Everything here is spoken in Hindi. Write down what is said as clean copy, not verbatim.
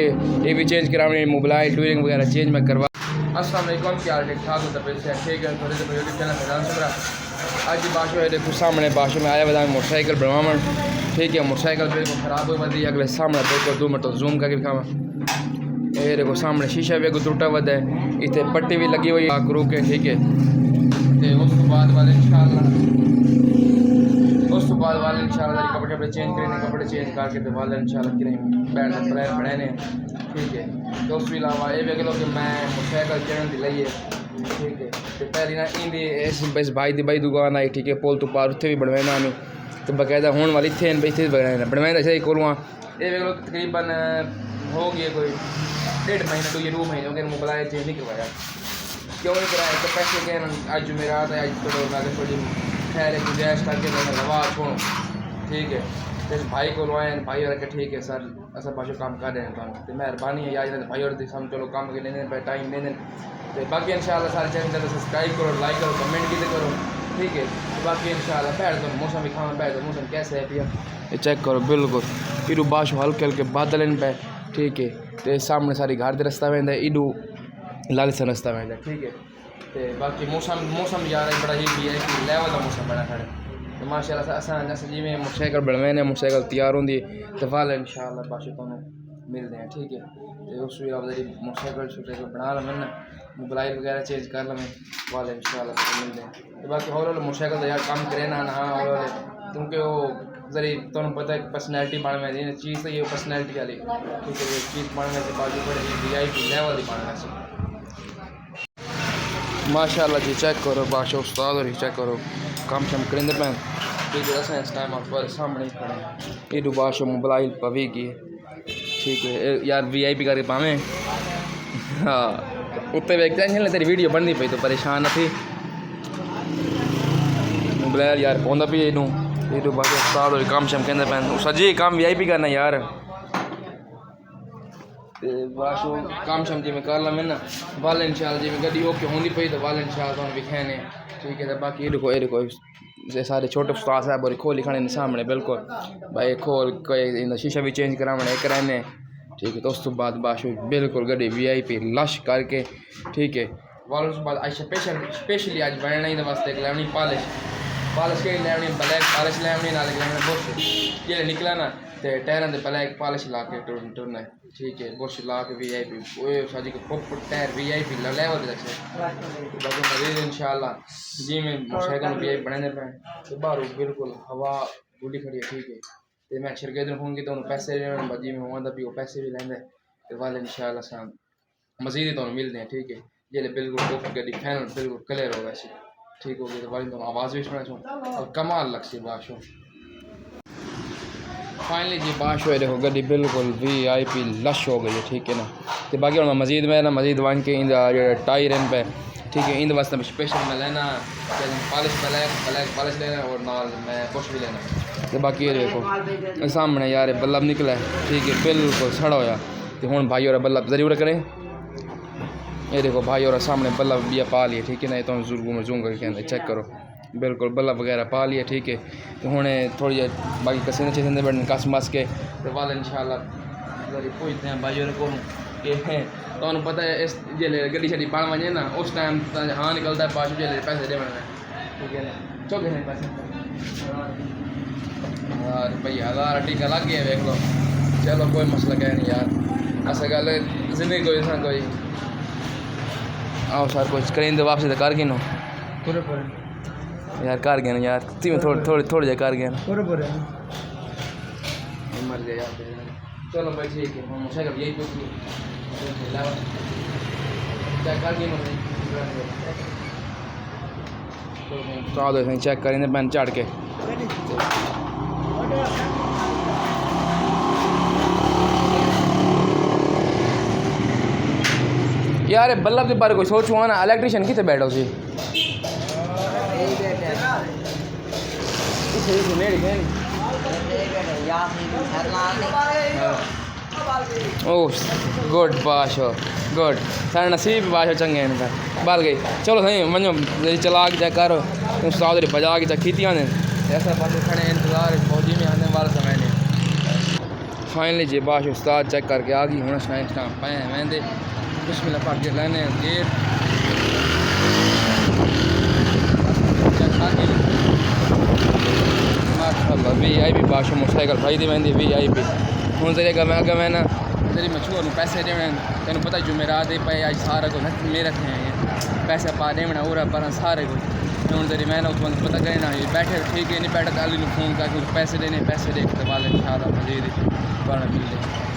ये भी चेंज कराने, मोबाइल टूरिंग वगैरह चेंज मैं करवा। अस्सलाम वालेकुम, क्या हाल ठीक ठाक होता है? ठीक है, थोड़े से यूट्यूब चैनल फैजान सबरा। आज बाशो है, देखो सामने बाशो में आया बता मोटरसाइकिल बनवावन। ठीक है, मोटरसाइकिल बिल्कुल ख़राब हो बदी अगले सामने देखो 2 मिनट तो जूम करके दिखावा। ये देखो सामने शीशा भी टूटा हुआ है, इतने पट्टी भी लगी हुई है करू के। ठीक है, तो उस बाद वाले इंशाल्लाह कपड़े चेंज करेंगे, कपड़े चेंज करके तो वाले इंशाल्लाह कि बैठ प्रेयर पढ़े। ठीक है, तो उसके अलावा ये भी लो कि मैं मोटरसाइकिल चढ़न दी लई है। ठीक है, तो पहले ना इंदी इस भाई दी दुकान आई। ठीक है, पुल तो पार उत्थे भी बनवाना हमें तो बाकायदा होने वाली थे इतने बनवाना सही करूँ। ये लो तकरीबन हो गया कोई 1.5 महीने 2 महीने हो गए मोबाइल चेंज नहीं करवाया। क्यों नहीं कराया? तो पैसे के आज जुमेरात है, आज तो मैं थोड़ी खैर एक गुजारिश करके मैंने लवा छोड़ो। ठीक है, तो भाई को लवाए भाई और के ठीक है सर ऐसा पाछो काम कर रहे हैं तो मेहरबानी है यार भाई और हम चलो काम के लेने टाइम लेने। तो बाकी इंशाल्लाह सारे चैनल सब्सक्राइब करो, लाइक करो, कमेंट भी करो। ठीक है, तो बाकी इंशाल्लाह बैठ दो मौसम भी खाना बैठ दो मौसम कैसे है पिया ये चेक करो बिल्कुल इडू बाश हल्के हल्के बादल इन पे। ठीक है, तो सामने सारी घर के रास्ता वेंदा इडू लाल सा रास्ता वेंदा। ठीक है, तो बाकी मौसम यार बड़ा ही भी है कि लेवल का मौसम बना खड़े तो माशाल्लाह अस जिमें मोटरसाइकिल बनवाने मोटरसाइकिल तैयार होंगी तो वाल इंशाल्लाह बाशो तुम मिलते हैं। ठीक है, तो उस मोटरसाइकिल बना लवें ना मोबाइल वगैरह चेंज कर लवें वाले इंशाल्लाह मिलते हैं। तो बाकी हौले हौले मोटरसाइकिल यार काम करे ना हौले हौले क्योंकि वो जरी तुम पता है पर्सनैलिटी बनवा दी चीज़ तो ये पर्सनैलिटी वाली। ठीक है, चीज़ बनने से बाजू बड़ी VIP लेवल की बनना से माशाल्लाह जी। चेक करो बाशा उस्ताद और चेक करो काम शम करेंगे पैन। ठीक है, अस इस टाइम आप सामने ही खड़े ये बाशा मोबाइल पवेगी। ठीक है यार VIP करके पावे हाँ उत्ते वेख टेंशन तेरी वीडियो बननी पई तो परेशान न थी मोबाइल यार पौंदा भी ये बाशा उस्ताद और काम शम कहते पैन सजी काम VIP करना यार बाशो काम शम जी में कर ला मैं ना वाल इंशाल्लाह जी में गड्डी ओके होंदी पई तो वाल इंशाल्लाह तुम दिखाने। ठीक है, तो बाकी ये देखो सारे छोटे उस्ताद साहब और खोल लिखाने सामने बिल्कुल भाई खोल कोई शीशा भी चेंज कराने कराने। ठीक है, तो उस बाद बाशो बिल्कुल गड्डी VIP लश करके। ठीक है, वाल उस बाद आज स्पेशली आज बनना ही वास्ते लेवनी पॉलिश के लेवनी ब्लैक पॉलिश लेवनी ना लेवनी बुश ये निकला ना तो टायरों के ब्लैक पॉलिश ला के टुरना है। ठीक है, बुश ला के VIP वो साजी को प्रॉपर टायर VIP लेवल रखे बाकी मजीद इंशाल्लाह जी में मोटरसाइकिल VIP बनाने पे तो बाहर बिल्कुल हवा बुली खड़ी है। ठीक है, तो मैं शिरकत होंगी तो पैसे जी में हुआ भी वो पैसे भी लेंगे तो वाले इंशाल्लाह शाम मजीद तो मिलते हैं। ठीक है, ये बिल्कुल गड्डी फैनल बिल्कुल क्लियर होगा ऐसी ठीक हो गई तो वाली तुम आवाज़ भी सुना छो और कमाल लग सी बाशो फाइनली जी बाशो है देखो गड्डी बिल्कुल VIP लश हो गई है। ठीक है ना, तो बाकी हम मजीद में ना मजीद वन के इन टायर इन पे। ठीक है, इन वास्ते स्पेशल में लेना पॉलिश ब्लैक पॉलिश लेना और नाल मैं बुश भी लेना। तो बाकी ये देखो सामने यार बल्लब निकला है। ठीक है, बिल्कुल सड़ा होया तो हूँ भाई और बल्लब जरूर करें। ये देखो भाई और सामने बल्लब भी पा लिए। ठीक है ना, ये तो जूम करके चेक करो बिल्कुल बल्लब वगैरह पा लिया। ठीक है, तो हूँ थोड़ी बाकी कसीने चीज़ें बैठने कस मस के तो वाल इंशाल्लाह पूछते हैं भाई और को तो पता है इस जिले गड्डी शड्डी पा वजे ना उस टाइम हाँ निकलता है बाशो जिले पैसे दे बनना। ठीक है ना, चौके हैं पैसे यार भाई 1000 टीका लग गया देख लो। चलो कोई मसला क्या नहीं यार ऐसा गल जिंदगी कोई ना कोई आओ सर कुछ करें तो वापसी तो कर गए नो पूरे पूरे यार कर गए ना यार ती में थोड़ी जा कर गए पूरे पूरे मर गया यार। चलो भाई ठीक है हम मोटरसाइकिल यही कुछ क्या कर गए तो चेक करेंगे पैन चढ़ के यार बल्लब के बारे कोई सोचू ना इलेक्ट्रीशियन कितने बैठो सी ओह गुड बाशो गुड सारे नसीब बाशो चंगे इनका बाल गई। चलो सही वनो चला के चेक करो उस्ताद बजा के चेक की ऐसा बंद खड़े इंतजार फौजी में आने वाला समय नहीं फाइनली जी बाश उस्ताद चेक करके आ गई हूँ स्टाम पाए वहदे बिस्मिल्लाह पढ़ के लेने गेर माशाल्लाह VIP बाश मोटरसाइकिल खाई दी वहदी VIP हूँ तेरे अगर मैं ना तेरी मशहूर पैसे देने तेन पता जुमेरात पे अज सारा कुछ मेरे रखे पैसे पा देना और पर सारे कुछ हूँ तेरी मैं उस बंद पता करना बैठे ठीक है नहीं बैठा तो अली फ़ोन करके पैसे देने पैसे दे के वाले इंशाल्लाह मजीद मिलते